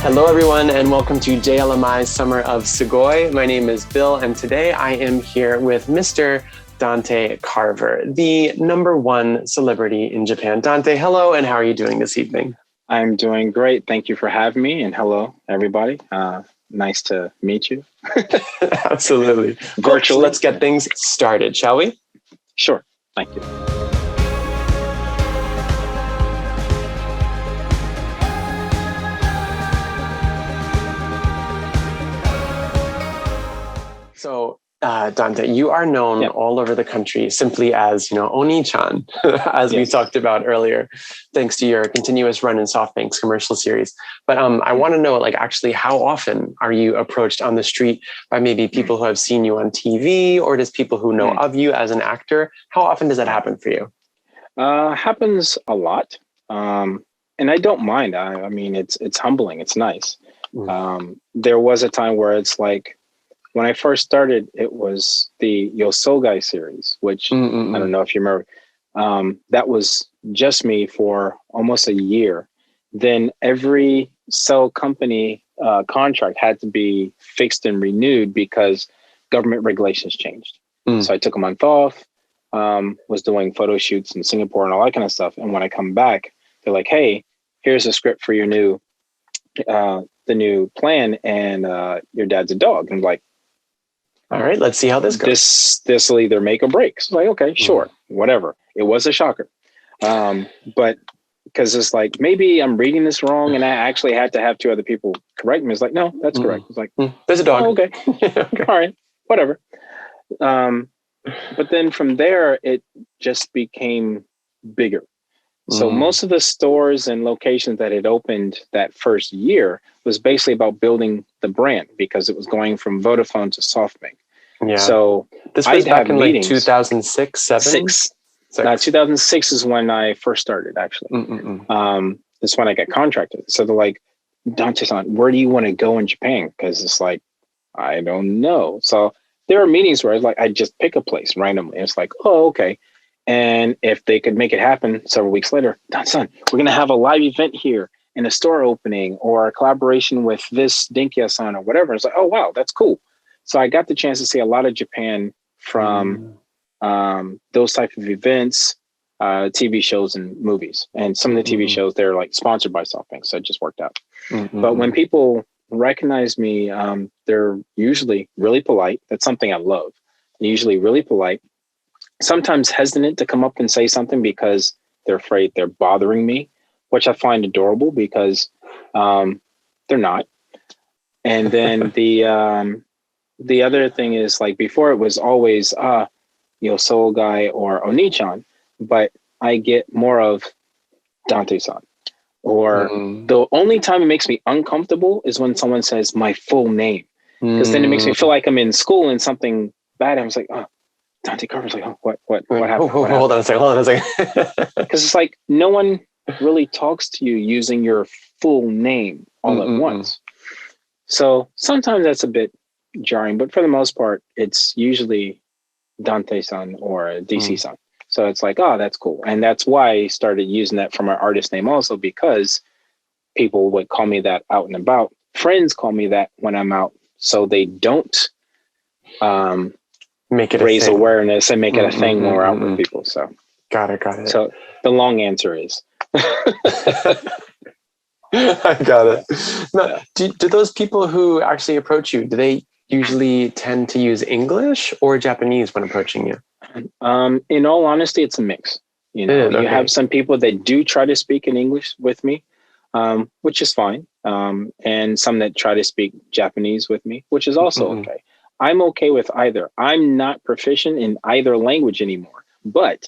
Hello, everyone, and welcome to JLMI's Summer of Sugoi. My name is Bill, and today I am here with Mr. Dante Carver, the #1 celebrity in Japan. Dante, hello, and how are you doing this evening? I'm doing great. Thank you for having me, and hello, everybody. Nice to meet you. Absolutely. Virtually. Let's get things started, shall we? Sure. Thank you. So, Dante, you are known all over the country simply as, Oniisan, as we talked about earlier, thanks to your continuous run in SoftBank's commercial series. But I want to know, actually, how often are you approached on the street by maybe people who have seen you on TV or just people who know of you as an actor? How often does that happen for you? Happens a lot. And I don't mind. I mean, it's humbling. It's nice. There was a time where it's like, when I first started, it was the Yosō Guy series, which I don't know if you remember. That was just me for almost a year. Then every cell company contract had to be fixed and renewed because government regulations changed. So I took a month off, was doing photo shoots in Singapore and all that kind of stuff. And when I come back, they're like, hey, here's a script for your the new plan, and your dad's a dog. And I'm like, all right, let's see how this goes. This will either make or break. So like, okay, sure, whatever. It was a shocker. But because it's like, maybe I'm reading this wrong, and I actually had to have 2 other people correct me. It's like, no, that's correct. It's like, there's a dog. Oh, okay. Okay. All right, whatever. But then from there, it just became bigger. So most of the stores and locations that had opened that first year was basically about building the brand, because it was going from Vodafone to SoftBank. Yeah. So this was back in like 2006, 7? 2006 is when I first started, actually. That's when I got contracted. So they're like, Dante-san, where do you want to go in Japan? Because it's like, I don't know. So there are meetings where I just pick a place randomly. It's like, oh, okay. And if they could make it happen several weeks later, Dante-san, we're going to have a live event here and a store opening or a collaboration with this Dinkia-san or whatever. It's like, oh, wow, that's cool. So I got the chance to see a lot of Japan from those type of events, TV shows and movies. And some of the TV shows, they're like sponsored by SoftBank. So it just worked out. But when people recognize me, they're usually really polite. That's something I love. They're usually really polite. Sometimes hesitant to come up and say something because they're afraid they're bothering me, which I find adorable because they're not. And then the other thing is, like, before it was always Yosō Guy or Oniisan, but I get more of Dante-san. Or the only time it makes me uncomfortable is when someone says my full name, because then it makes me feel like I'm in school and something bad. I was like, oh. Dante Carver's like, oh, what happened? Hold on a second. Because it's like, no one really talks to you using your full name all at once. So sometimes that's a bit jarring, but for the most part, it's usually Dante-san or DC-san. So it's like, oh, that's cool. And that's why I started using that for my artist name also, because people would call me that out and about. Friends call me that when I'm out, so they don't make it raise awareness and make it a thing when we're out with people. So got it. So the long answer is I got it. Now, do those people who actually approach you, do they usually tend to use English or Japanese when approaching you? In all honesty, it's a mix. You have some people that do try to speak in English with me, which is fine. And some that try to speak Japanese with me, which is also okay. I'm okay with either. I'm not proficient in either language anymore, but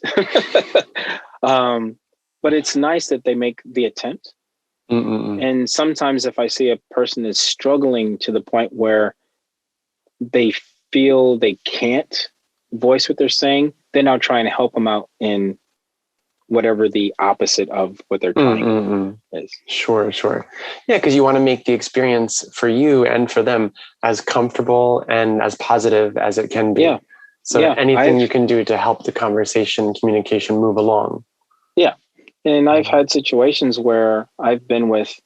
it's nice that they make the attempt. And sometimes if I see a person is struggling to the point where they feel they can't voice what they're saying, then I'll try and help them out in whatever the opposite of what they're trying is. Sure. Yeah, because you want to make the experience for you and for them as comfortable and as positive as it can be. Yeah. So anything you can do to help the conversation, communication move along. Yeah. And I've had situations where I've been with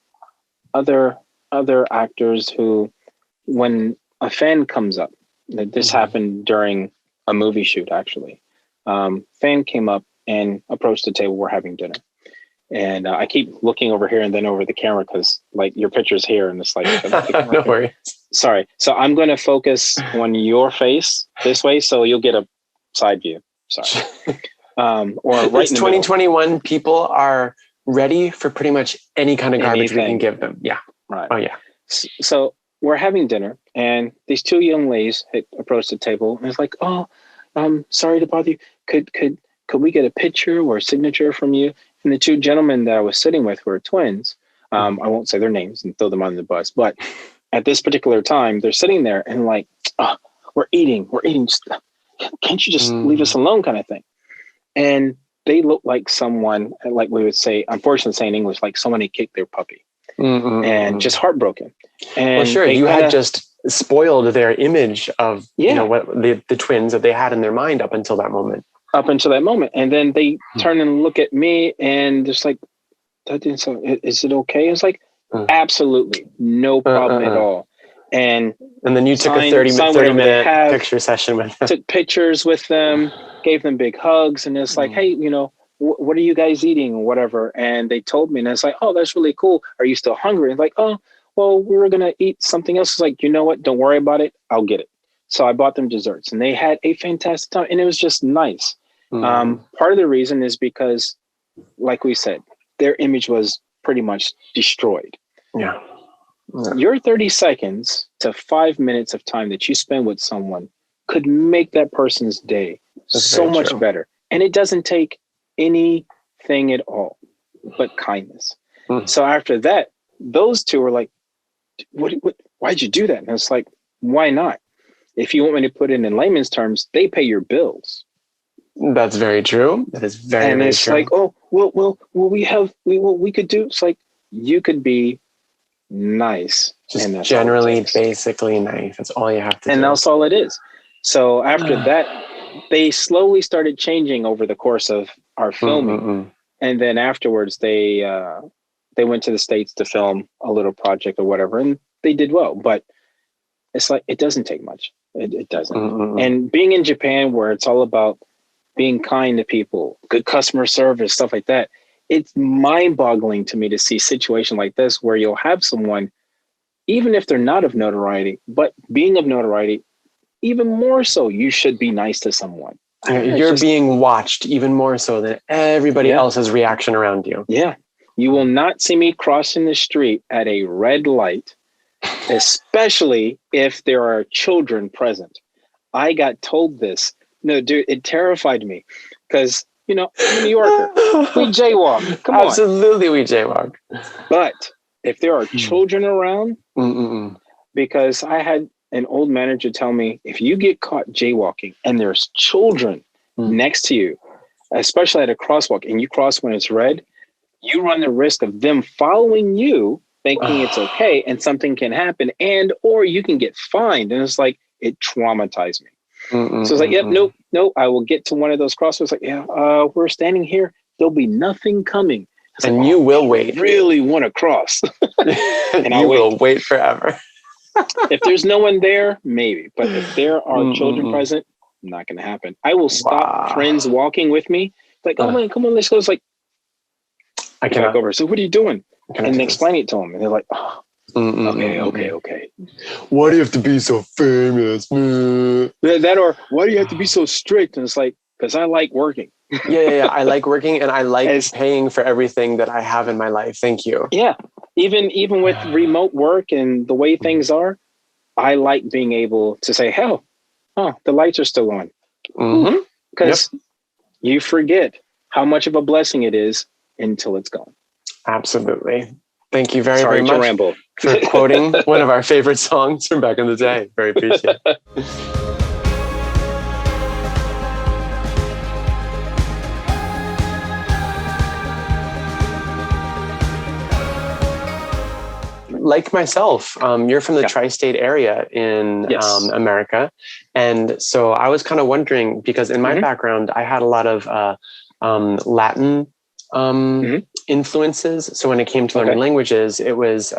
other other actors who, when a fan comes up, this happened during a movie shoot, actually. Fan came up and approached the table. We're having dinner. And I keep looking over here and then over the camera because like your picture's here and it's like, no worries. Sorry. So I'm going to focus on your face this way. So you'll get a side view. Sorry. Or right it's 2021. People are ready for pretty much any kind of garbage we can give them. Yeah. Right. Oh yeah. So we're having dinner and these two young ladies had approached the table and it's like, oh, sorry to bother you. Could we get a picture or a signature from you? And the two gentlemen that I was sitting with were twins. I won't say their names and throw them on the bus, but at this particular time, they're sitting there and like, oh, we're eating. Can't you just leave us alone kind of thing? And they look like someone, like we would say, unfortunately say in English, like someone had kicked their puppy and just heartbroken. And well, sure, you had just spoiled their image of you know what the twins that they had in their mind up until that moment. And then they turn and look at me and just like, that didn't sound, is it okay? It's like, absolutely no problem at all. And then you took a 30-minute picture session with them. Took pictures with them, gave them big hugs. And it's like, hey, you know, what are you guys eating or whatever? And they told me, and it's like, oh, that's really cool. Are you still hungry? And like, oh, well, we were going to eat something else. It's like, you know what? Don't worry about it. I'll get it. So I bought them desserts and they had a fantastic time and it was just nice. Part of the reason is because, like we said, their image was pretty much destroyed. Yeah. Your 30 seconds to 5 minutes of time that you spend with someone could make that person's day so much better. And it doesn't take anything at all but kindness. So after that, those two were like, why'd you do that? And it's like, why not? If you want me to put it in layman's terms, they pay your bills. That's very true. That is very, and very it's true. like, oh, well, we could do. It's like you could be nice, just and generally, basically nice. That's all you have to do. And that's all it is. So after that, they slowly started changing over the course of our filming, and then afterwards, they went to the States to film a little project or whatever, and they did well. But it's like it doesn't take much. It doesn't. And being in Japan, where it's all about being kind to people, good customer service, stuff like that. It's mind-boggling to me to see a situation like this where you'll have someone, even if they're not of notoriety, but being of notoriety, even more so, you should be nice to someone. You're being watched even more so than everybody else's reaction around you. Yeah. You will not see me crossing the street at a red light, especially if there are children present. I got told this. No, dude, it terrified me because, you know, I'm a New Yorker. We jaywalk. Come on. Absolutely, we jaywalk. But if there are children around, because I had an old manager tell me, if you get caught jaywalking and there's children next to you, especially at a crosswalk, and you cross when it's red, you run the risk of them following you, thinking it's okay, and something can happen, and or you can get fined. And it's like, it traumatized me. So it's like, yep, nope, I will get to one of those crossroads. Like, we're standing here. There'll be nothing coming. It's and like, you will wait. I really want to cross. And I will wait forever. If there's no one there, maybe. But if there are children present, not going to happen. I will stop friends walking with me. Like, oh man, come on, let's go. It's like, I cannot go over. So what are you doing? And explain it to them. And they're like, oh. Okay. Why do you have to be so famous? That or why do you have to be so strict? And it's like, because I like working. Yeah. I like working and I like paying for everything that I have in my life. Thank you. Yeah. Even with remote work and the way things are, I like being able to say, hell, the lights are still on. Because you forget how much of a blessing it is until it's gone. Absolutely. Thank you very much for quoting one of our favorite songs from back in the day. Very appreciate it. Like myself, you're from the tri-state area in America. And so I was kind of wondering, because in my background, I had a lot of Latin influences. So when it came to learning languages, it was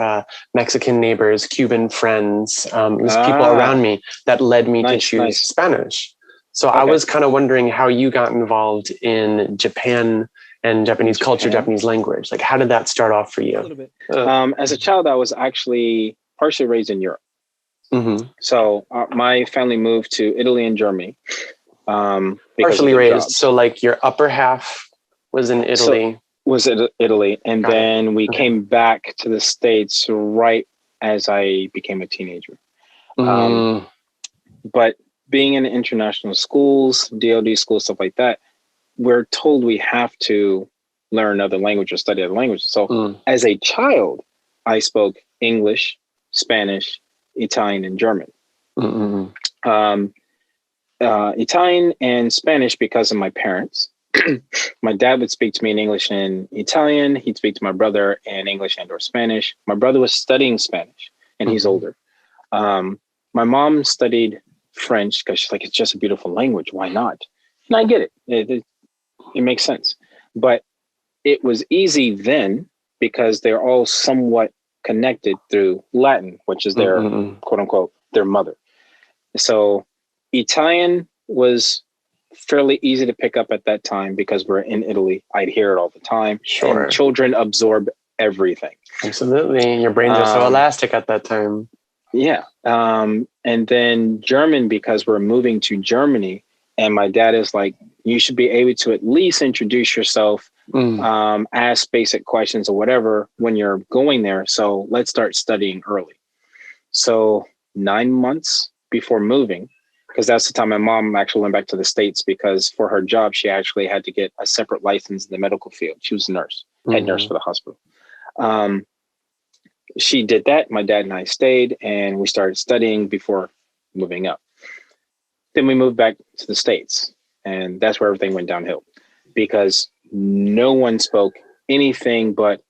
Mexican neighbors, Cuban friends, it was people around me that led me to choose Spanish. So I was kind of wondering how you got involved in Japan and Japanese culture, Japanese language. Like, how did that start off for you? A little bit. As a child, I was actually partially raised in Europe. So my family moved to Italy and Germany. Partially raised. So like your upper half was in Italy. Italy. And then we came back to the States right as I became a teenager. But being in international schools, DoD schools, stuff like that, we're told we have to learn other languages, study other languages. So as a child, I spoke English, Spanish, Italian, and German. Italian and Spanish because of my parents. My dad would speak to me in English and Italian. He'd speak to my brother in English and or Spanish. My brother was studying Spanish, and he's older. My mom studied French because she's like, it's just a beautiful language. Why not? And I get it. It makes sense. But it was easy then because they're all somewhat connected through Latin, which is their quote unquote, their mother. So Italian was fairly easy to pick up at that time because we're in Italy. I'd hear it all the time. Sure. And children absorb everything. Absolutely. Your brains are so elastic at that time. Yeah. And then German, because we're moving to Germany, and my dad is like, you should be able to at least introduce yourself, ask basic questions or whatever when you're going there. So let's start studying early. So 9 months before moving, because that's the time my mom actually went back to the States because for her job, she actually had to get a separate license in the medical field. She was a nurse, head nurse for the hospital. She did that. My dad and I stayed and we started studying before moving up. Then we moved back to the States and that's where everything went downhill because no one spoke anything but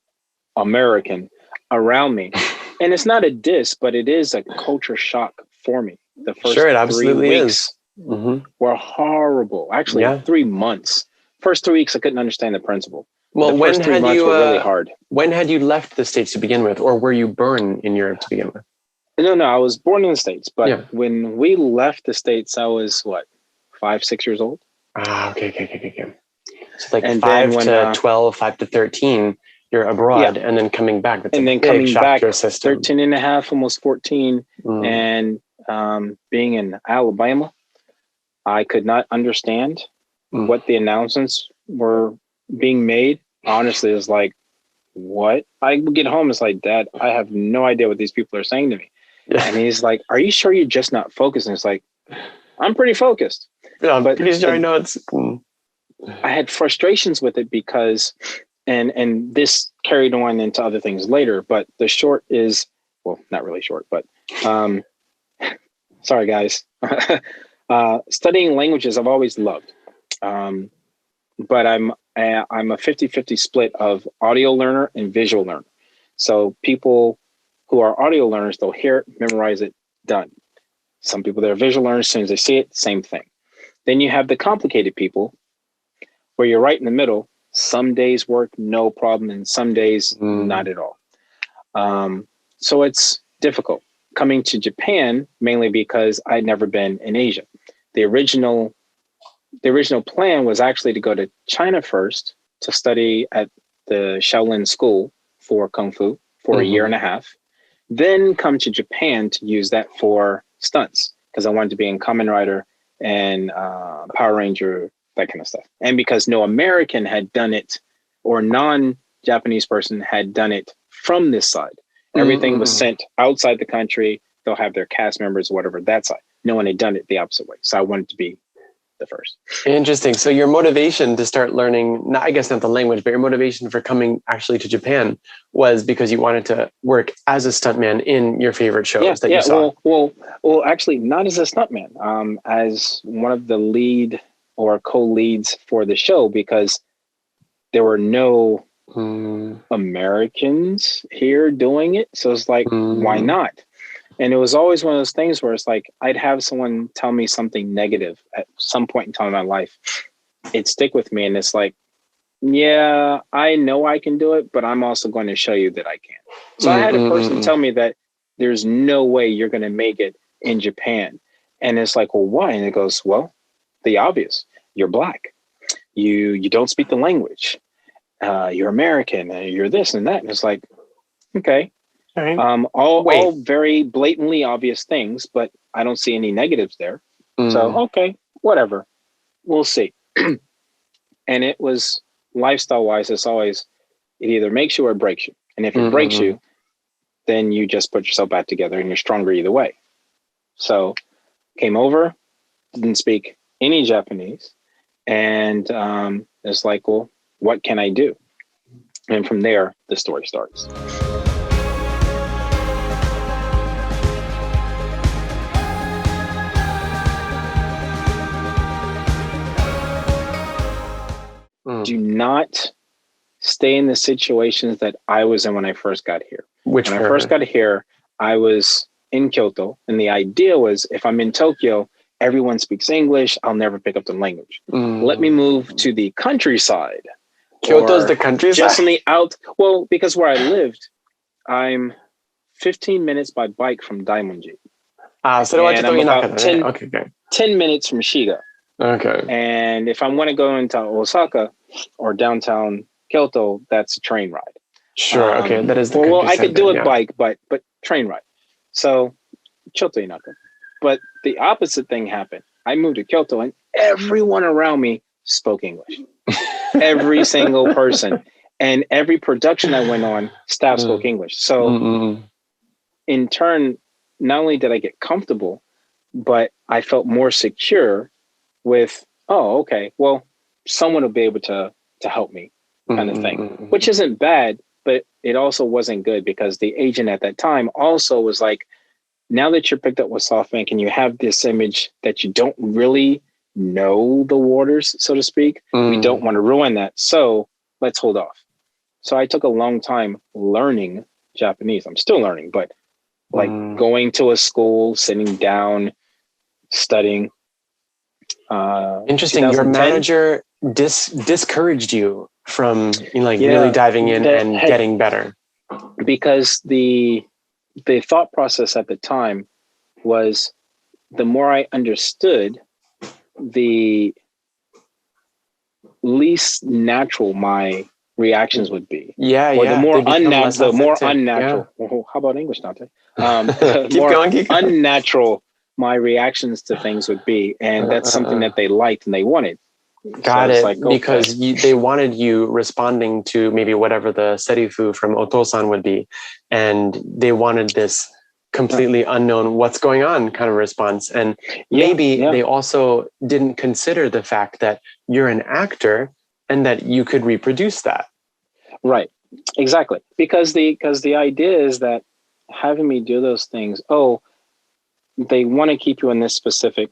American around me. And it's not a diss, but it is a culture shock for me. The first it absolutely 3 weeks were horrible. Actually, 3 months. First 3 weeks, I couldn't understand the principle. Well, the first 3 months were really hard. When had you left the States to begin with, or were you born in Europe to begin with? No, I was born in the States, but when we left the States, I was 5, 6 years old. Okay. So like 5 to 12, 5 to 13, you're abroad and then coming back. That's and then coming back, 13 and a half, almost 14. And being in Alabama, I could not understand what the announcements were being made. Honestly, it was like, what? I would get home, it's like, Dad, I have no idea what these people are saying to me. And he's like, are you sure you're just not focused? And it's like, I'm pretty focused. Yeah, but pretty sure I know it's... I had frustrations with it because, and this carried on into other things later, but the short is, well, not really short, but sorry, guys. Studying languages I've always loved. But I'm a 50-50 split of audio learner and visual learner. So people who are audio learners, they'll hear it, memorize it, done. Some people that are visual learners, as soon as they see it, same thing. Then you have the complicated people where you're right in the middle. Some days work, no problem, and some days not at all. So it's difficult. Coming to Japan, mainly because I'd never been in Asia. The original plan was actually to go to China first to study at the Shaolin School for Kung Fu for a year and a half, then come to Japan to use that for stunts because I wanted to be in Kamen Rider and Power Ranger, that kind of stuff. And because no American had done it or non-Japanese person had done it from this side. Everything was sent outside the country. They'll have their cast members, whatever, that side. No one had done it the opposite way. So I wanted to be the first. Interesting. So your motivation to start learning, I guess not the language, but your motivation for coming actually to Japan was because you wanted to work as a stuntman in your favorite shows that you saw. Well, actually not as a stuntman, as one of the lead or co-leads for the show because there were no Americans here doing it. So it's like, why not? And it was always one of those things where it's like, I'd have someone tell me something negative at some point in time in my life. It'd stick with me. And it's like, yeah, I know I can do it, but I'm also going to show you that I can. So I had a person tell me that there's no way you're going to make it in Japan. And it's like, well, why? And it goes, well, the obvious. You're black. You don't speak the language. You're American. You're this and that. And it's like, okay. Right. All very blatantly obvious things, but I don't see any negatives there. So, okay, whatever. We'll see. And it was lifestyle wise, it's always, it either makes you or breaks you. And if it breaks you, then you just put yourself back together and you're stronger either way. So came over, didn't speak any Japanese. And it's like, well, what can I do? And from there, the story starts. Do not stay in the situations that I was in when I first got here. When I first got here, I was in Kyoto. And the idea was if I'm in Tokyo, everyone speaks English. I'll never pick up the language. Let me move to the countryside. Kyoto's the countryside? Just on the out. Well, because where I lived, I'm 15 minutes by bike from Daimonji. So and I'm about 10 minutes from Shiga. Okay. And if I want to go into Osaka or downtown Kyoto, that's a train ride. Sure. Okay. That is the well, I could do it bike, but train ride. So Kyoto Inaka. But the opposite thing happened. I moved to Kyoto and everyone around me spoke English. Every single person. And every production I went on, staff spoke English. So in turn, not only did I get comfortable, but I felt more secure with, oh, okay, well, someone will be able to help me kind of thing, which isn't bad, but it also wasn't good because the agent at that time also was like, now that you're picked up with SoftBank and you have this image that you don't really know the waters, so to speak, we don't want to ruin that. So let's hold off. So I took a long time learning Japanese. I'm still learning, but like going to a school, sitting down, studying. Interesting. Your manager discouraged you from really diving in and getting better, because the thought process at the time was the more I understood, the least natural my reactions would be. The more unnatural. Well, how about English, Dante? Unnatural my reactions to things would be, and that's something that they liked and they wanted. Got it. Like, because they wanted you responding to maybe whatever the serifu from Otosan would be, and they wanted this completely unknown what's going on kind of response. And maybe they also didn't consider the fact that you're an actor and that you could reproduce that. Right. Exactly. Because the idea is that having me do those things, they want to keep you in this specific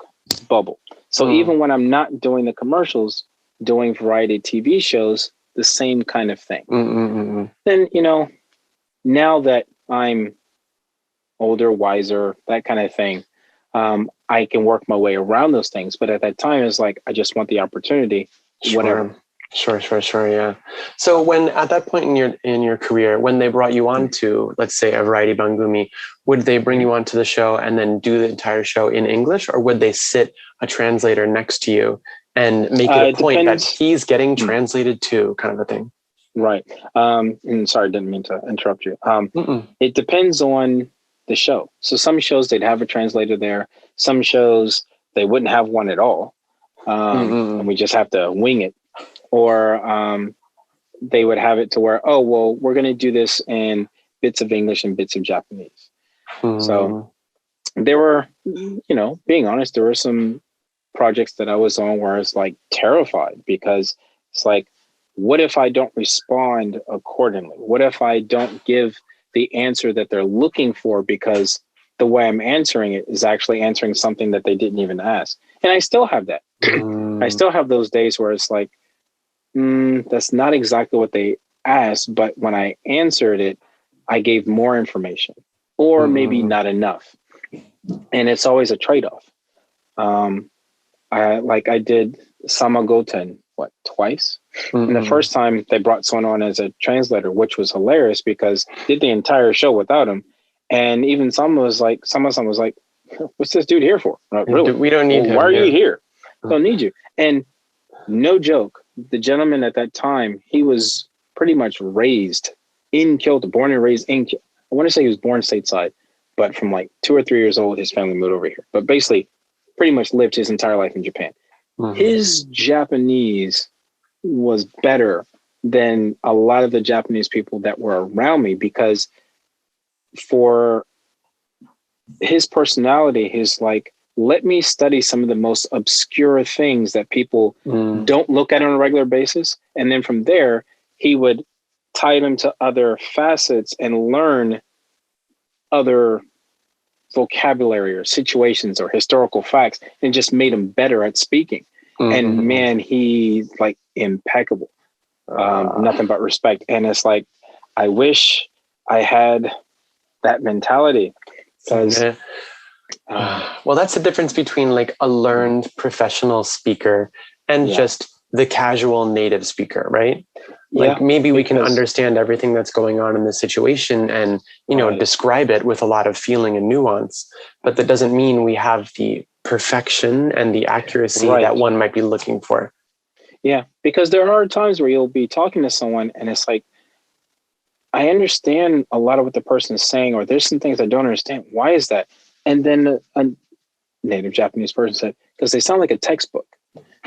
bubble. So even when I'm not doing the commercials, doing variety TV shows, the same kind of thing. Then, now that I'm older, wiser, that kind of thing, I can work my way around those things. But at that time, it's like, I just want the opportunity, whatever. Sure. Yeah. So when at that point in your career, when they brought you on to, let's say, a variety bangumi, would they bring you onto the show and then do the entire show in English, or would they sit a translator next to you and make it a point that he's getting translated to, kind of a thing? Right. And sorry, I didn't mean to interrupt you. It depends on the show. So some shows they'd have a translator there. Some shows they wouldn't have one at all, and we just have to wing it. Or they would have it to where, we're going to do this in bits of English and bits of Japanese. So there were, being honest, there were some projects that I was on where I was like terrified, because it's like, what if I don't respond accordingly? What if I don't give the answer that they're looking for, because the way I'm answering it is actually answering something that they didn't even ask? And I still have that. I still have those days where it's like, that's not exactly what they asked, but when I answered it, I gave more information, or maybe not enough. And it's always a trade-off. I did Samagoten twice. And the first time they brought someone on as a translator, which was hilarious because did the entire show without him. And even someone was like, what's this dude here for? Like, really? We don't need him. Why are you here? Don't need you. And no joke, the gentleman at that time, he was pretty much raised in Kyoto, born and raised in Kyoto. I want to say he was born stateside, but from like 2 or 3 years old, his family moved over here. But basically, pretty much lived his entire life in Japan. His Japanese was better than a lot of the Japanese people that were around me because for his personality, his like, let me study some of the most obscure things that people don't look at on a regular basis. And then from there, he would tie them to other facets and learn other vocabulary or situations or historical facts and just made him better at speaking. And man, he's like impeccable. Nothing but respect. And it's like, I wish I had that mentality because well, that's the difference between like a learned professional speaker and just the casual native speaker, right? Like maybe we can understand everything that's going on in the situation and, you know, describe it with a lot of feeling and nuance, but that doesn't mean we have the perfection and the accuracy that one might be looking for. Yeah, because there are times where you'll be talking to someone and it's like, I understand a lot of what the person is saying, or there's some things I don't understand. Why is that? And then a native Japanese person said, because they sound like a textbook.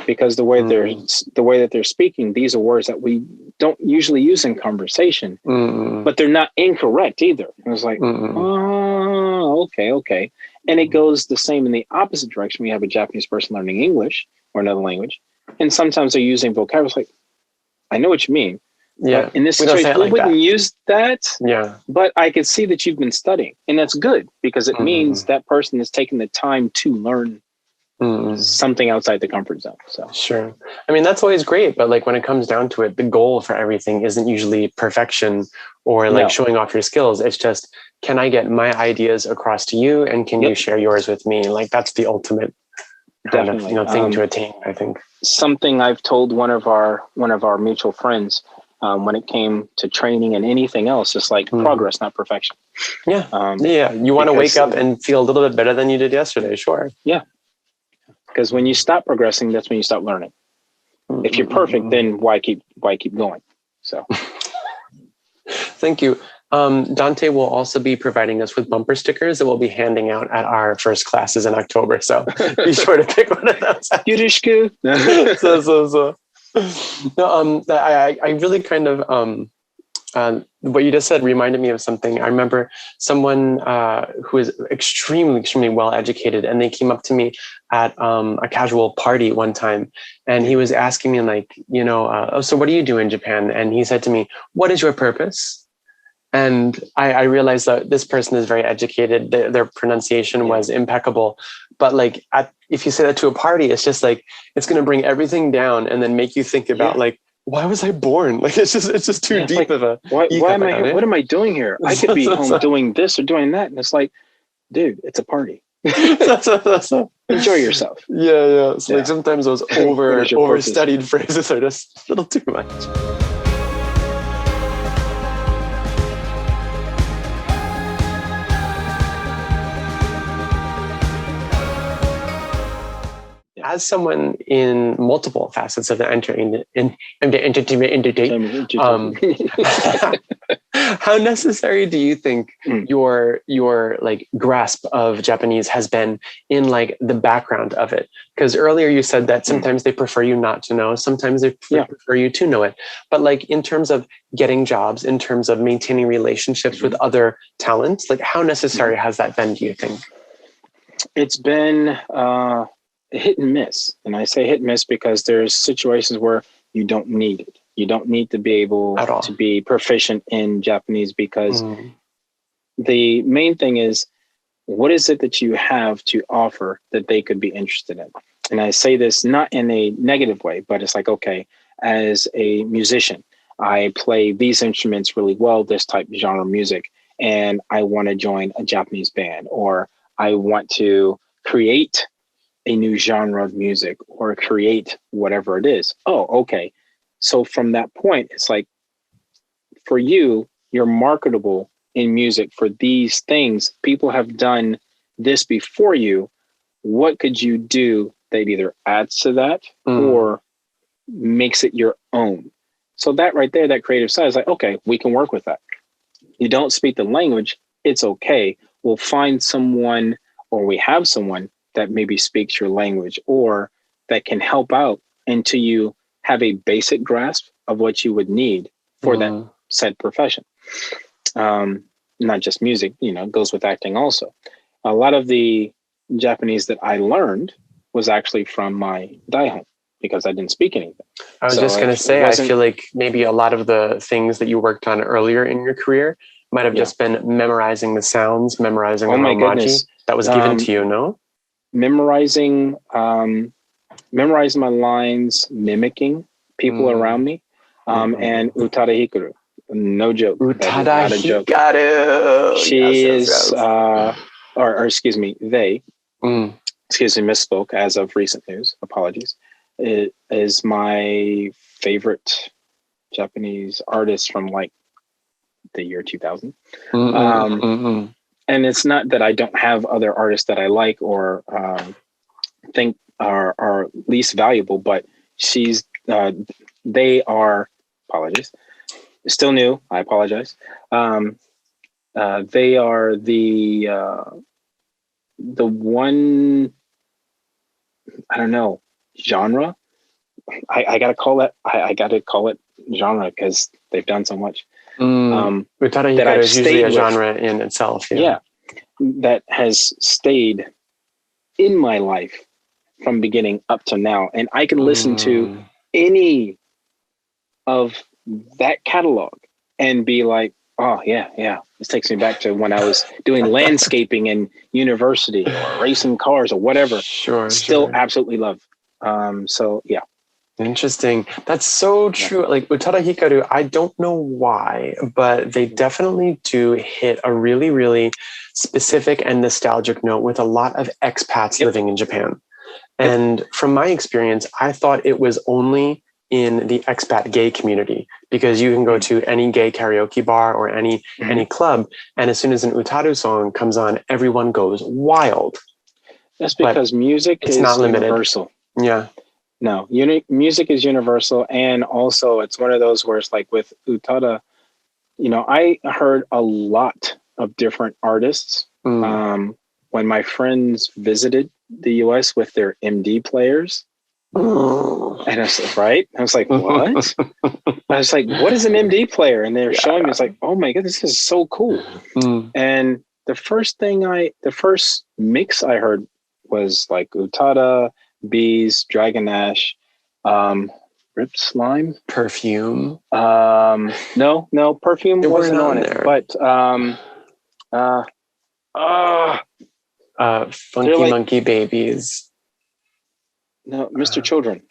Because the way that they're speaking, these are words that we don't usually use in conversation, but they're not incorrect either. I was like, oh, okay. And it goes the same in the opposite direction. We have a Japanese person learning English or another language, and sometimes they're using vocabulary. Like, I know what you mean. Yeah. But in this situation, we wouldn't use that. Yeah. But I could see that you've been studying, and that's good because it means that person is taking the time to learn something outside the comfort zone. So sure. I mean, that's always great, but like when it comes down to it, the goal for everything isn't usually perfection or like showing off your skills. It's just, can I get my ideas across to you, and can you share yours with me? Like that's the ultimate kind of, thing to attain, I think. Something I've told one of our mutual friends when it came to training and anything else, it's like progress, not perfection. Yeah. You want to wake up and feel a little bit better than you did yesterday. Sure. Yeah. Because when you stop progressing, that's when you stop learning. If you're perfect, then why keep going? So, thank you. Dante will also be providing us with bumper stickers that we'll be handing out at our first classes in October. So be sure to pick one of those. Yurishku. No, I really kind of what you just said reminded me of something. I remember someone who is extremely well educated, and they came up to me at a casual party one time, and he was asking me like, so what do you do in Japan? And he said to me, "What is your purpose?" And I realized that this person is very educated. Their pronunciation was impeccable, but like if you say that to a party, it's just like it's going to bring everything down and then make you think about like, why was I born? Like it's just too deep of a. Why am I here? What am I doing here? I could be home doing this or doing that, and it's like, dude, it's a party. Enjoy yourself. Yeah. It's like sometimes those overstudied phrases are just a little too much. As someone in multiple facets of the entertainment, how necessary do you think your like grasp of Japanese has been in like the background of it? Because earlier you said that sometimes they prefer you not to know, sometimes they prefer you to know it. But like in terms of getting jobs, in terms of maintaining relationships with other talents, like how necessary has that been, do you think? It's been hit and miss. And I say hit and miss because there's situations where you don't need it. You don't need to be able to be proficient in Japanese because the main thing is, what is it that you have to offer that they could be interested in? And I say this not in a negative way, but it's like, okay, as a musician, I play these instruments really well, this type of genre of music, and I want to join a Japanese band, or I want to create a new genre of music or create whatever it is. Oh, okay. So from that point, it's like, for you, you're marketable in music for these things. People have done this before you. What could you do that either adds to that or makes it your own? So that right there, that creative side is like, okay, we can work with that. You don't speak the language, it's okay. We'll find someone, or we have someone that maybe speaks your language or that can help out until you have a basic grasp of what you would need for that said profession. Not just music, it goes with acting also. A lot of the Japanese that I learned was actually from my daihon because I didn't speak anything. I was just going to say, I feel like maybe a lot of the things that you worked on earlier in your career might have just been memorizing the sounds, memorizing the romaji that was given to you, no? Memorizing my lines, mimicking people around me, and utada hikaru. No joke. Utada hikaru. She is, or excuse me, they, excuse me, misspoke as of recent news. Apologies. It is my favorite Japanese artist from like the year 2000. And it's not that I don't have other artists that I like or think are least valuable, but they are, apologies, still new. I apologize. They are the one, I don't know, genre. I gotta call it. I gotta call it genre because they've done so much. Utada hikaru is usually a genre in itself. Yeah, that has stayed in my life from beginning up to now, and I can listen to any of that catalog and be like, oh yeah, this takes me back to when I was doing landscaping in university or racing cars or whatever. Still absolutely love. So yeah. Interesting. That's so true. Like Utada hikaru, I don't know why, but they definitely do hit a really, really specific and nostalgic note with a lot of expats living in Japan. And from my experience, I thought it was only in the expat gay community because you can go to any gay karaoke bar or any club, and as soon as an Utaru song comes on, everyone goes wild. That's because music is not universal. Yeah. No, music is universal, and also it's one of those where it's like with Utada, I heard a lot of different artists. When my friends visited the US with their MD players, and I was like, right? I was like, what? I was like, what is an MD player? And they're showing me, it's like, oh my God, this is so cool. And the first mix I heard was like Utada, Bees, Dragon Ash, Rip Slime, Perfume. No, Perfume wasn't on it. But Funky Monkey Babies. No, Mr. Children.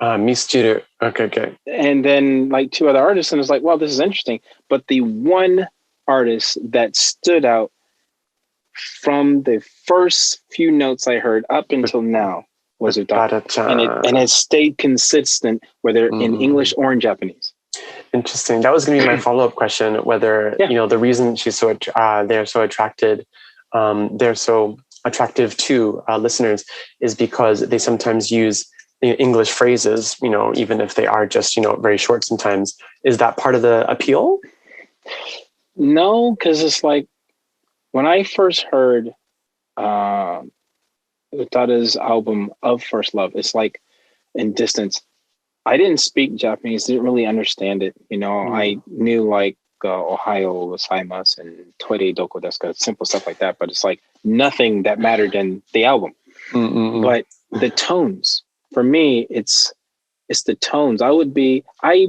Mister. Okay. And then like two other artists, and it's like, wow, this is interesting. But the one artist that stood out from the first few notes I heard up until now was Utada, and it stayed consistent, whether in English or in Japanese. Interesting. That was going to be my follow-up question. Whether the reason she's so they're so attractive to listeners is because they sometimes use English phrases. Even if they are just very short. Sometimes is that part of the appeal? No, because it's like when I first heard Utada's album of First Love, it's like in distance. I didn't speak Japanese, didn't really understand it. I knew like Ohayo gozaimasu and Toire doko desu ka, simple stuff like that. But it's like nothing that mattered in the album. But the tones, for me, it's the tones. I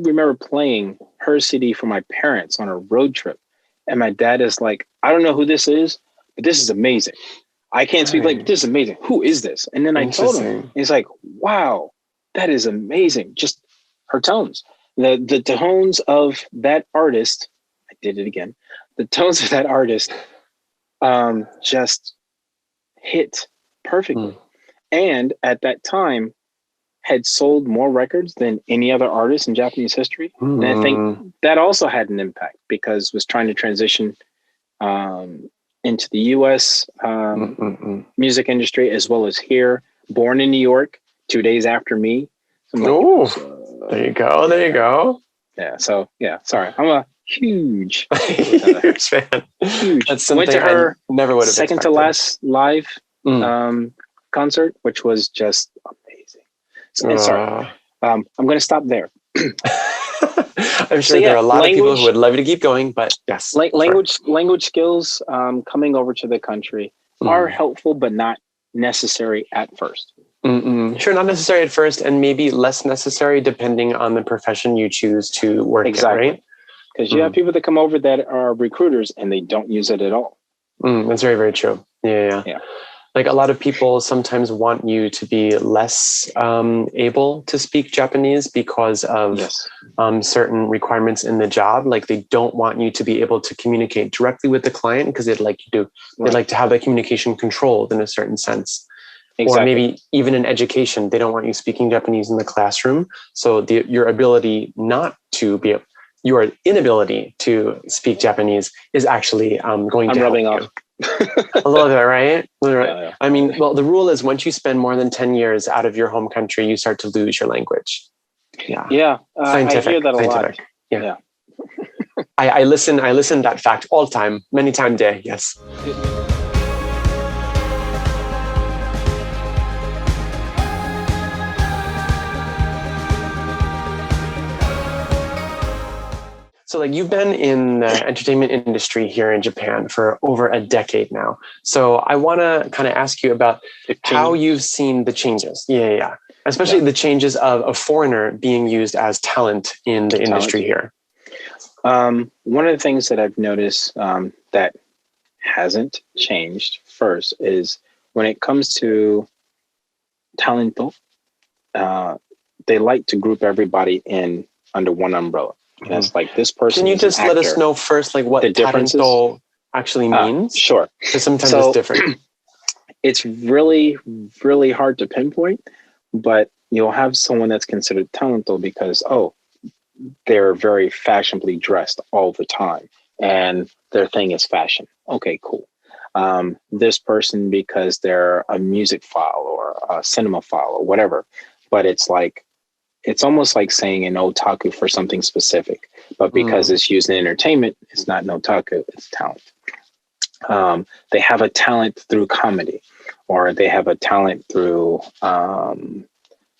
remember playing her CD for my parents on a road trip. And my dad is like, I don't know who this is, but this is amazing. I can't speak like, this is amazing. Who is this? And then I told him, and he's like, wow, that is amazing. Just her tones. The tones of that artist, I did it again. The tones of that artist just hit perfectly. and at that time had sold more records than any other artist in Japanese history. And I think that also had an impact because it was trying to transition into the US music industry as well as here. Born in New York, 2 days after me. So there you go. There you go. Yeah. So yeah, sorry. I'm a huge huge fan. Huge. That's something went to her I never would have second expected. to last live concert, which was just amazing. And sorry, I'm going to stop there. I'm sure there are a lot of people who would love you to keep going, but yes. Language skills coming over to the country are helpful, but not necessary at first. Sure, not necessary at first, and maybe less necessary depending on the profession you choose to work in, right? Because you have people that come over that are recruiters and they don't use it at all. That's very, very true. Yeah. Like a lot of people sometimes want you to be less able to speak Japanese because of certain requirements in the job. Like they don't want you to be able to communicate directly with the client because they'd like you to. They'd like to have that communication controlled in a certain sense. Or maybe even in education, they don't want you speaking Japanese in the classroom. So your ability not to be, your inability to speak Japanese is actually going to help you. A little bit, right? Yeah. I mean, well, the rule is once you spend more than 10 years out of your home country, you start to lose your language. Yeah. Scientific. I hear that a lot. Yeah. I listen to that fact all the time, many times a day. Yes. So like you've been in the entertainment industry here in Japan for over a decade now. So I want to kind of ask you about how you've seen the changes. Yeah. Especially the changes of a foreigner being used as talent in the industry here. One of the things that I've noticed that hasn't changed first is when it comes to talento, they like to group everybody in under one umbrella. And it's like this person. Can you just let us know first, like what talento actually means? Sure. Because sometimes it's different. It's really, really hard to pinpoint, but you'll have someone that's considered talento because, they're very fashionably dressed all the time and their thing is fashion. Okay, cool. This person because they're a music file or a cinema file or whatever, but it's almost like saying an otaku for something specific, but because it's used in entertainment, it's not an otaku, it's talent. They have a talent through comedy, or they have a talent through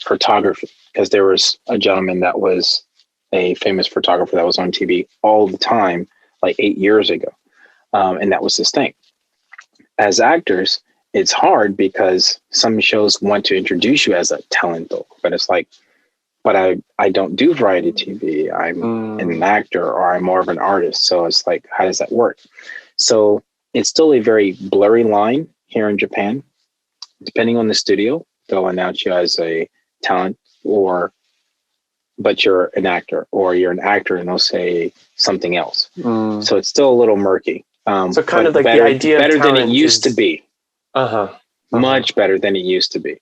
photography, because there was a gentleman that was a famous photographer that was on TV all the time, like 8 years ago. And that was his thing. As actors, it's hard because some shows want to introduce you as a talento, but it's like, but I don't do variety TV. I'm an actor, or I'm more of an artist. So it's like, how does that work? So it's still a very blurry line here in Japan. Depending on the studio, they'll announce you as a talent, but you're an actor, or you're an actor and they'll say something else. So it's still a little murky. So kind of like better, the idea better of than it used to be. Much better than it used to be.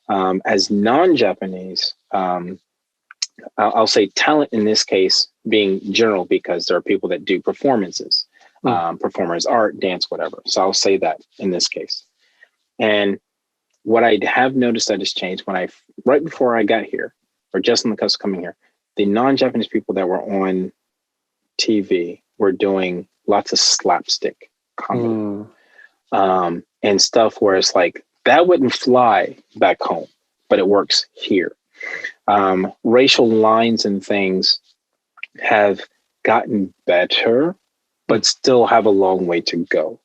As non-Japanese, I'll say talent in this case being general, because there are people that do performances, performers, art, dance, whatever. So I'll say that in this case. And what I have noticed that has changed right before I got here, or just on the cusp of coming here, the non-Japanese people that were on TV were doing lots of slapstick comedy and stuff where it's like, that wouldn't fly back home, but it works here. Racial lines and things have gotten better, but still have a long way to go.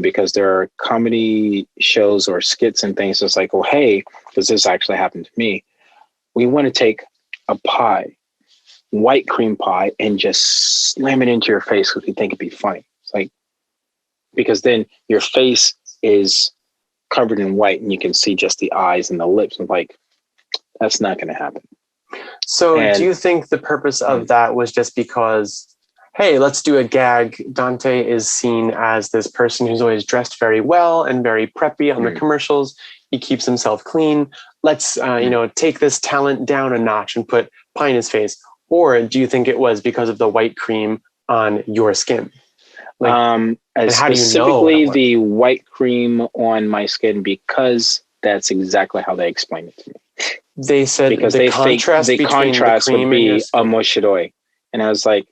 Because there are comedy shows or skits and things that's like, oh, hey, because this actually happened to me. We want to take a pie, white cream pie, and just slam it into your face because we think it'd be funny. It's like, because then your face is covered in white and you can see just the eyes and the lips. And like, that's not going to happen. So do you think the purpose of that was just because, hey, let's do a gag? Dante is seen as this person who's always dressed very well and very preppy on the commercials. he keeps himself clean. Let's, take this talent down a notch and put pie in his face. Or do you think it was because of the white cream on your skin? Specifically the white cream on my skin, because that's exactly how they explained it to me. They said because the contrast would be a moshiroi. And I was like,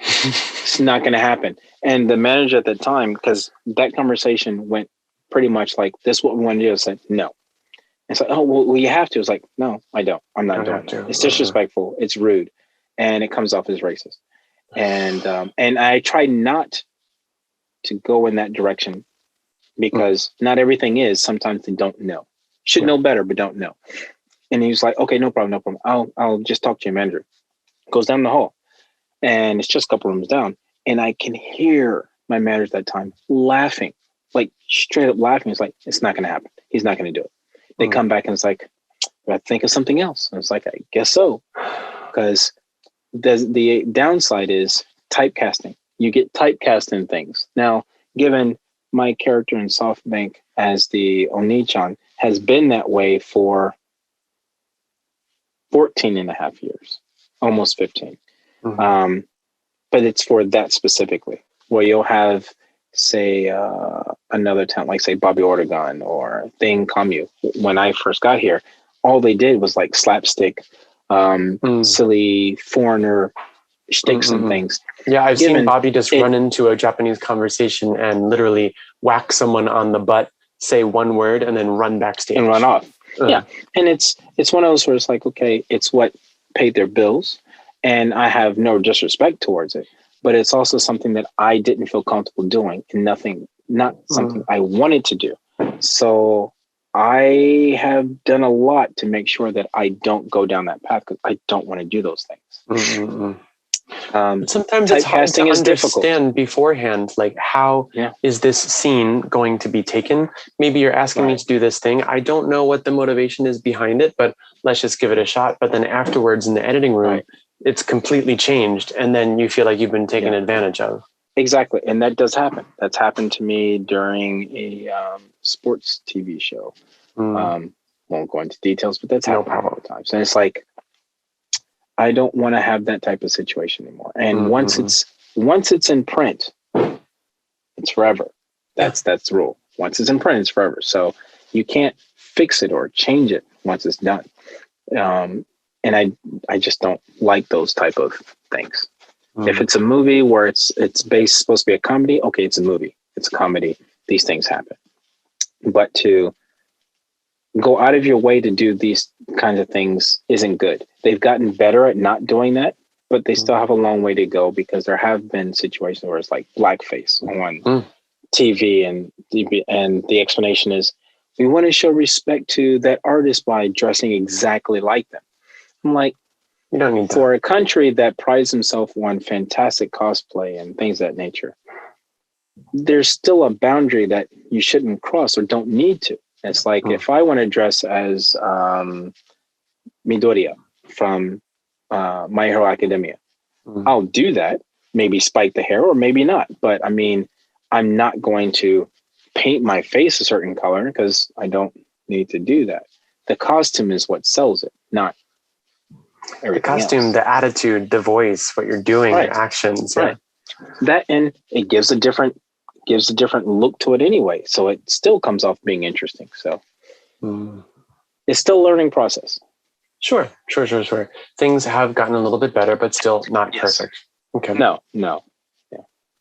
it's not going to happen. And the manager at the time, because that conversation went pretty much like, this is what we want to do. I said, no. And so, oh, well, you have to. It's like, no, I don't. I'm not doing it. It's disrespectful. It's rude. And it comes off as racist. And I try not to go in that direction, because not everything is. Sometimes they don't know. Should know better, but don't know. And he was like, okay, no problem. I'll just talk to your manager. Goes down the hall, and it's just a couple rooms down. And I can hear my manager at that time laughing, like straight up laughing. He's like, it's not going to happen. He's not going to do it. They come back and it's like, I think of something else. And it's like, I guess so. Because the downside is typecasting. You get typecast in things. Now, given my character in SoftBank as the Oniisan has been that way for 14 and a half years, almost 15. But it's for that specifically, where you'll have, say, another talent, like say Bobby Ortegon or Thing Kamu. When I first got here, all they did was like slapstick, silly foreigner shticks and things. Yeah, I've seen Bobby just run into a Japanese conversation and literally whack someone on the butt, say one word, and then run backstage and run off. Yeah, and it's one of those where it's like, okay, it's what paid their bills, and I have no disrespect towards it, but it's also something that I didn't feel comfortable doing, and not something I wanted to do. So I have done a lot to make sure that I don't go down that path, because I don't want to do those things. Sometimes it's hard to understand beforehand, like how is this scene going to be taken? Maybe you're asking me to do this thing. I don't know what the motivation is behind it, but let's just give it a shot. But then afterwards in the editing room, it's completely changed. And then you feel like you've been taken advantage of. Exactly. And that does happen. That's happened to me during a sports TV show. Won't go into details, but that's happened all the time. So it's like, I don't want to have that type of situation anymore. And once it's in print, it's forever. That's the rule. Once it's in print, it's forever. So you can't fix it or change it once it's done. And I just don't like those type of things. If it's a movie where it's supposed to be a comedy, okay, it's a movie. It's a comedy. These things happen. But to go out of your way to do these kinds of things isn't good. They've gotten better at not doing that, but they still have a long way to go, because there have been situations where it's like blackface on TV, and the explanation is, we want to show respect to that artist by dressing exactly like them. I'm like, you don't need for a country that prides himself on fantastic cosplay and things of that nature, there's still a boundary that you shouldn't cross or don't need to. It's like, if I want to dress as Midoriya from My Hero Academia, I'll do that. Maybe spike the hair or maybe not. But I mean, I'm not going to paint my face a certain color, because I don't need to do that. The costume is what sells it, not everything. The costume, the attitude, the voice, what you're doing, your actions. Right. That, and it gives a different look to it anyway. So it still comes off being interesting. So it's still a learning process. Sure. Things have gotten a little bit better, but still not perfect. Okay. No. Yeah.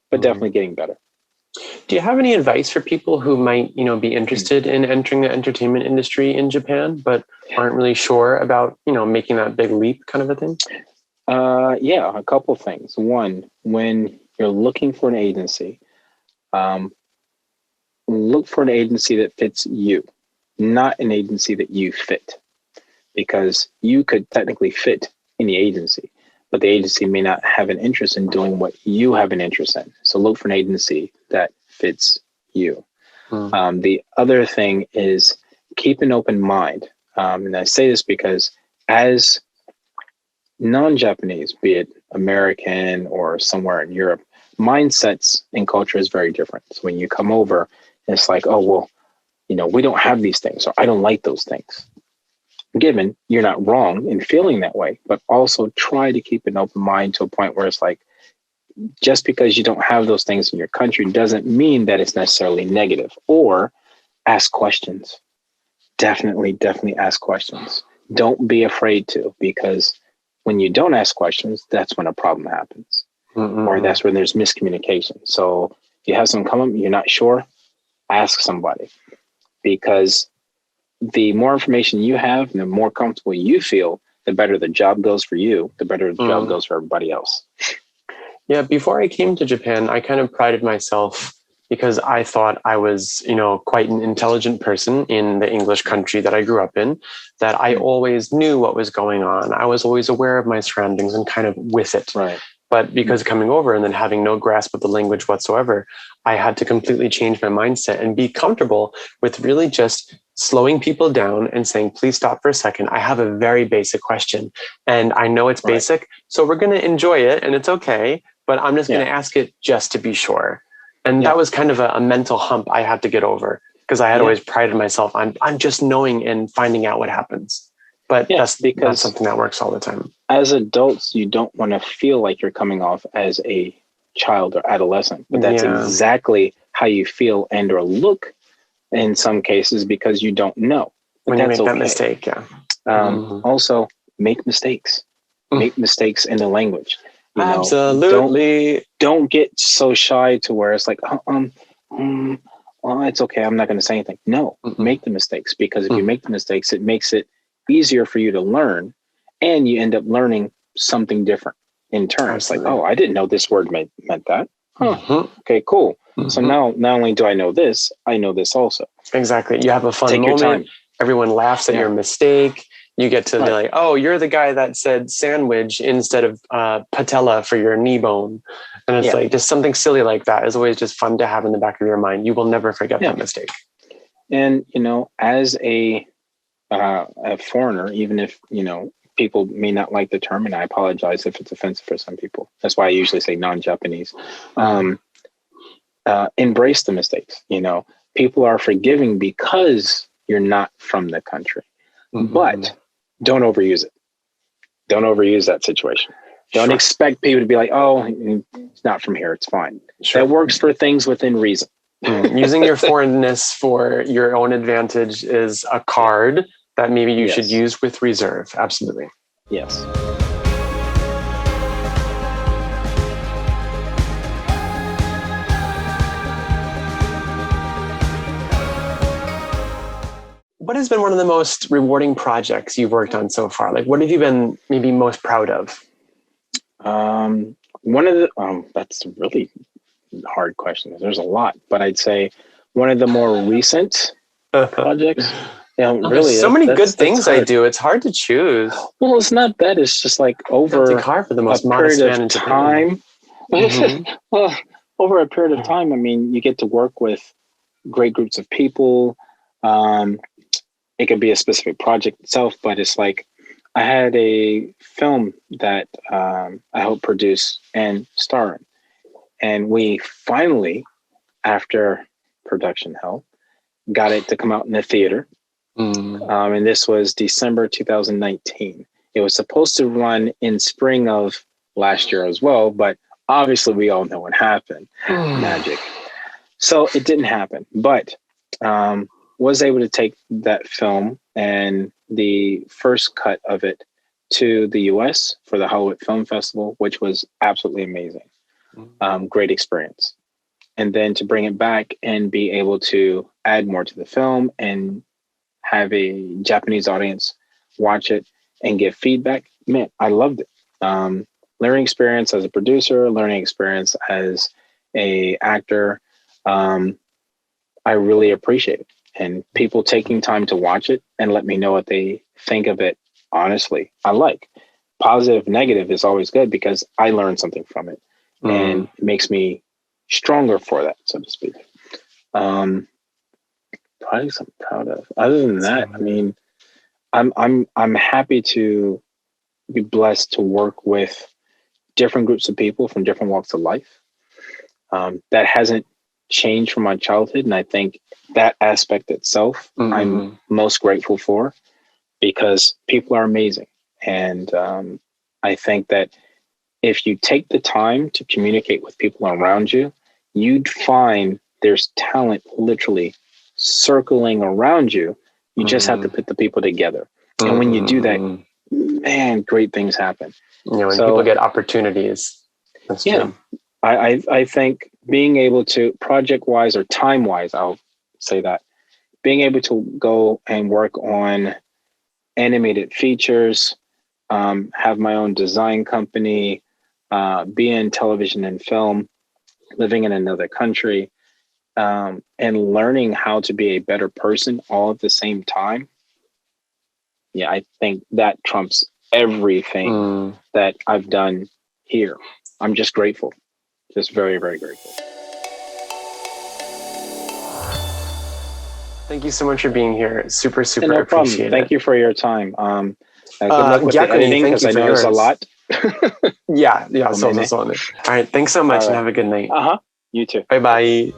But definitely getting better. Do you have any advice for people who might, be interested in entering the entertainment industry in Japan, but aren't really sure about, making that big leap kind of a thing? Yeah, a couple of things. One, when you're looking for an agency, look for an agency that fits you, not an agency that you fit, because you could technically fit any agency, but the agency may not have an interest in doing what you have an interest in. So look for an agency that fits you. The other thing is keep an open mind. And I say this because as non-Japanese, be it American or somewhere in Europe, mindsets and culture is very different. So when you come over, it's like, oh, well, we don't have these things, or I don't like those things. Given you're not wrong in feeling that way, but also try to keep an open mind to a point where it's like, just because you don't have those things in your country doesn't mean that it's necessarily negative. Or ask questions. Definitely ask questions. Don't be afraid to, because when you don't ask questions, that's when a problem happens. Or that's when there's miscommunication. So if you have someone come up, you're not sure, ask somebody, because the more information you have and the more comfortable you feel, the better the job goes for you, the better the job goes for everybody else. Yeah, before I came to Japan, I kind of prided myself because I thought I was, quite an intelligent person in the English country that I grew up in, that I always knew what was going on. I was always aware of my surroundings and kind of with it. Right. But because coming over and then having no grasp of the language whatsoever, I had to completely change my mindset and be comfortable with really just slowing people down and saying, please stop for a second. I have a very basic question and I know it's basic. So we're going to enjoy it and it's okay, but I'm just going to ask it just to be sure. And that was kind of a mental hump I had to get over, because I had always prided myself on I'm just knowing and finding out what happens. But that's something that works all the time. As adults, you don't want to feel like you're coming off as a child or adolescent, but that's exactly how you feel and or look in some cases, because you don't know. But when you make that mistake, Also, make mistakes. Make mistakes in the language. Absolutely. Don't get so shy to where it's like, it's okay, I'm not going to say anything. No, make the mistakes, because if you make the mistakes, it makes it easier for you to learn, and you end up learning something different in turn. It's like, I didn't know this word meant that. Okay, cool. So now, not only do I know this, I know this also. Exactly. You have a fun Take moment. Your time. Everyone laughs at your mistake. You get to be like, oh, you're the guy that said sandwich instead of patella for your knee bone. And it's like just something silly like that is always just fun to have in the back of your mind. You will never forget that mistake. And, as a foreigner, even if, people may not like the term, and I apologize if it's offensive for some people. That's why I usually say non-Japanese. Embrace the mistakes. People are forgiving because you're not from the country. But don't overuse it. Don't overuse that situation. Don't expect people to be like, oh, it's not from here, it's fine. That works for things within reason. Using your foreignness for your own advantage is a card that maybe you should use with reserve. Absolutely. Yes. What has been one of the most rewarding projects you've worked on so far? Like, what have you been maybe most proud of? One of the, that's a really hard question. There's a lot, but I'd say one of the more recent projects. Really, so many good things I do. It's hard to choose. Well, it's not that. It's just like over Dante Carver, the most a period of time. Well, over a period of time, I mean, you get to work with great groups of people. It could be a specific project itself, but it's like I had a film that I helped produce and star in. And we finally, after production hell, got it to come out in the theater. And this was December 2019. It was supposed to run in spring of last year as well, but obviously we all know what happened. Magic. So it didn't happen, but was able to take that film and the first cut of it to the US for the Hollywood Film Festival, which was absolutely amazing. Great experience. And then to bring it back and be able to add more to the film and have a Japanese audience watch it and give feedback. Man, I loved it. Learning experience as a producer, learning experience as a actor. I really appreciate it. And people taking time to watch it and let me know what they think of it. Honestly, I like positive, negative is always good because I learned something from it and it makes me stronger for that, so to speak. Probably something I'm proud of. Other than that, I mean, I'm happy to be blessed to work with different groups of people from different walks of life. That hasn't changed from my childhood. And I think that aspect itself, I'm most grateful for, because people are amazing. And I think that if you take the time to communicate with people around you, you'd find there's talent literally circling around you. You just have to put the people together. And when you do that, man, great things happen. When people get opportunities. That's true. I think being able to, project-wise or time-wise, I'll say that, being able to go and work on animated features, have my own design company, be in television and film, living in another country, and learning how to be a better person all at the same time. Yeah, I think that trumps everything that I've done here. I'm just grateful. Just very, very grateful. Thank you so much for being here. Super No appreciate it. Thank you for your time. Good luck with the editing, because I know there's a lot. Yeah. So. All right. Thanks so much, and have a good night. You too. Bye-bye.